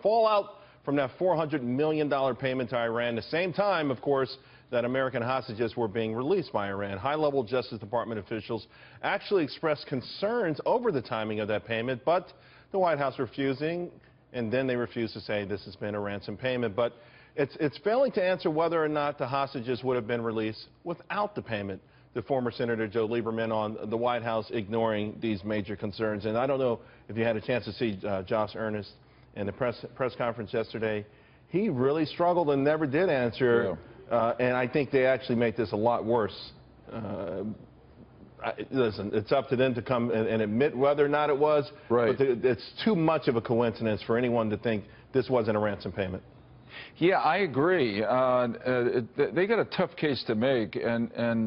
Fallout from that $400 million payment to Iran, the same time, of course, that American hostages were being released by Iran. High-level Justice Department officials actually expressed concerns over the timing of that payment, but the White House refusing, and then they refused to say this has been a ransom payment. But it's failing to answer whether or not the hostages would have been released without the payment. The former Senator Joe Lieberman on the White House ignoring these major concerns. And I don't know if you had a chance to see Josh Earnest in the press conference yesterday. He really struggled and never did answer. Yeah. And I think they actually make this a lot worse. Listen, it's up to them to come and admit whether or not it was. Right. But it's too much of a coincidence for anyone to think this wasn't a ransom payment. Yeah, I agree. They got a tough case to make, and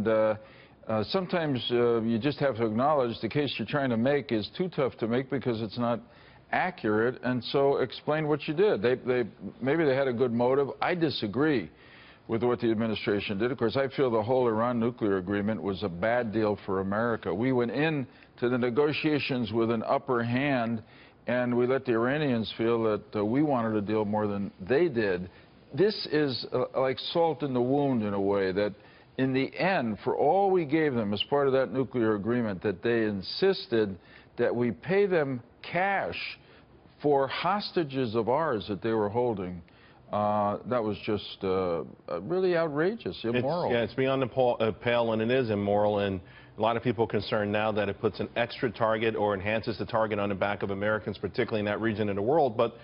sometimes you just have to acknowledge the case you're trying to make is too tough to make because it's not accurate, and so explain what you did. Maybe they had a good motive. I disagree with what the administration did. Of course, I feel the whole Iran nuclear agreement was a bad deal for America. We went into the negotiations with an upper hand, and we let the Iranians feel that we wanted a deal more than they did. This is like salt in the wound in a way, that in the end, for all we gave them as part of that nuclear agreement, that they insisted that we pay them cash for hostages of ours that they were holding. That was just really outrageous, immoral. It's beyond the pale, and it is immoral. And a lot of people are concerned now that it puts an extra target or enhances the target on the back of Americans, particularly in that region of the world. But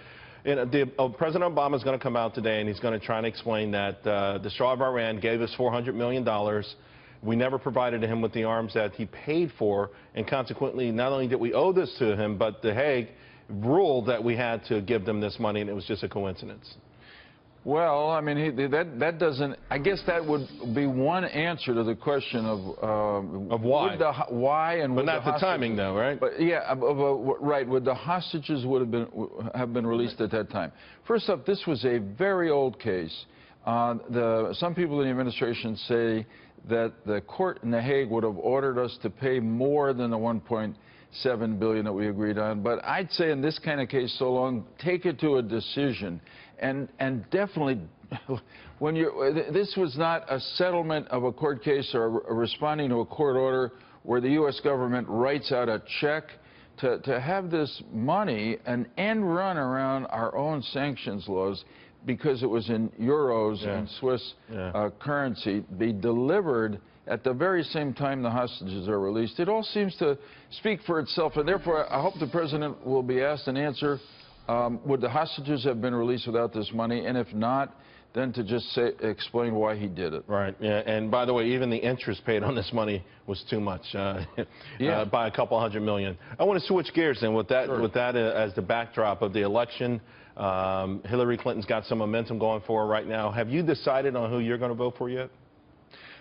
President Obama is going to come out today, and he's going to try and explain that the Shah of Iran gave us $400 million. We never provided him with the arms that he paid for, and consequently, not only did we owe this to him, but The Hague ruled that we had to give them this money, and it was just a coincidence. Well, I mean, that doesn't. I guess that would be one answer to the question of why, why, and but not the timing, though, right? But yeah, right. Would the hostages have been released at that time? First up, this was a very old case. Some people in the administration say that the court in The Hague would have ordered us to pay more than the $1.7 billion that we agreed on. But I'd say in this kind of case, so long, take it to a decision. And definitely, when this was not a settlement of a court case or responding to a court order where the U.S. government writes out a check to have this money, an end run around our own sanctions laws, because it was in euros and Swiss currency, be delivered at the very same time the hostages are released. It all seems to speak for itself, and therefore I hope the president will be asked an answer. Would the hostages have been released without this money? And if not, then to just explain why he did it. Right. Yeah. And by the way, even the interest paid on this money was too much, by a couple $100 million. I want to switch gears then with that, as the backdrop of the election. Hillary Clinton's got some momentum going for her right now. Have you decided on who you're going to vote for yet?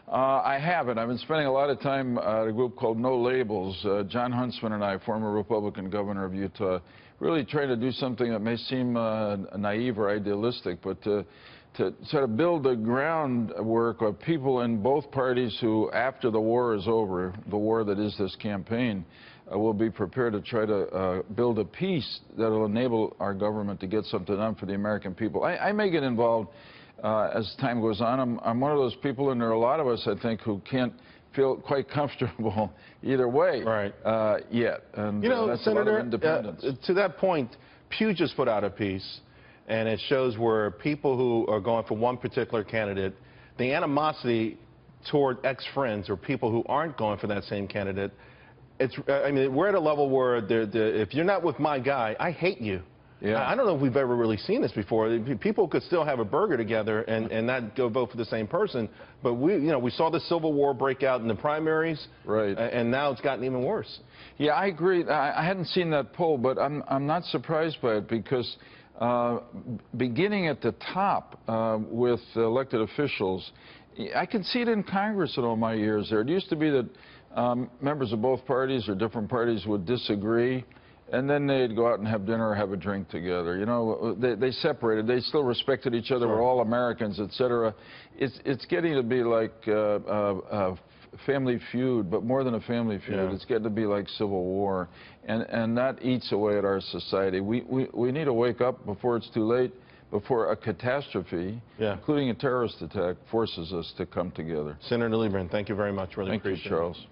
I haven't. I've been spending a lot of time at a group called No Labels. John Huntsman and I, former Republican governor of Utah, really trying to do something that may seem naive or idealistic, but to sort of build the groundwork of people in both parties who, after the war is over, the war that is this campaign, will be prepared to try to build a peace that will enable our government to get something done for the American people. I may get involved as time goes on. I'm one of those people, and there are a lot of us, I think, who can't feel quite comfortable either way yet. And you know, that's Senator, a lot of independence. To that point, Pew just put out a piece, and it shows where people who are going for one particular candidate, the animosity toward ex-friends or people who aren't going for that same candidate, I mean, we're at a level where if you're not with my guy, I hate you. Yeah. I don't know if we've ever really seen this before. People could still have a burger together and not go vote for the same person. But we saw the Civil War break out in the primaries, and now it's gotten even worse. Yeah, I agree. I hadn't seen that poll, but I'm not surprised by it, because beginning at the top with elected officials, I can see it in Congress in all my years there. It used to be that members of both parties or different parties would disagree, and then they'd go out and have dinner or have a drink together. You know, they separated. They still respected each other. We're all Americans, etc. It's getting to be like family feud, but more than a family feud. Yeah. It's getting to be like civil war, and that eats away at our society. We need to wake up before it's too late, before a catastrophe, including a terrorist attack, forces us to come together. Senator Lieberman, thank you very much. Really appreciate it. Thank you, Charles.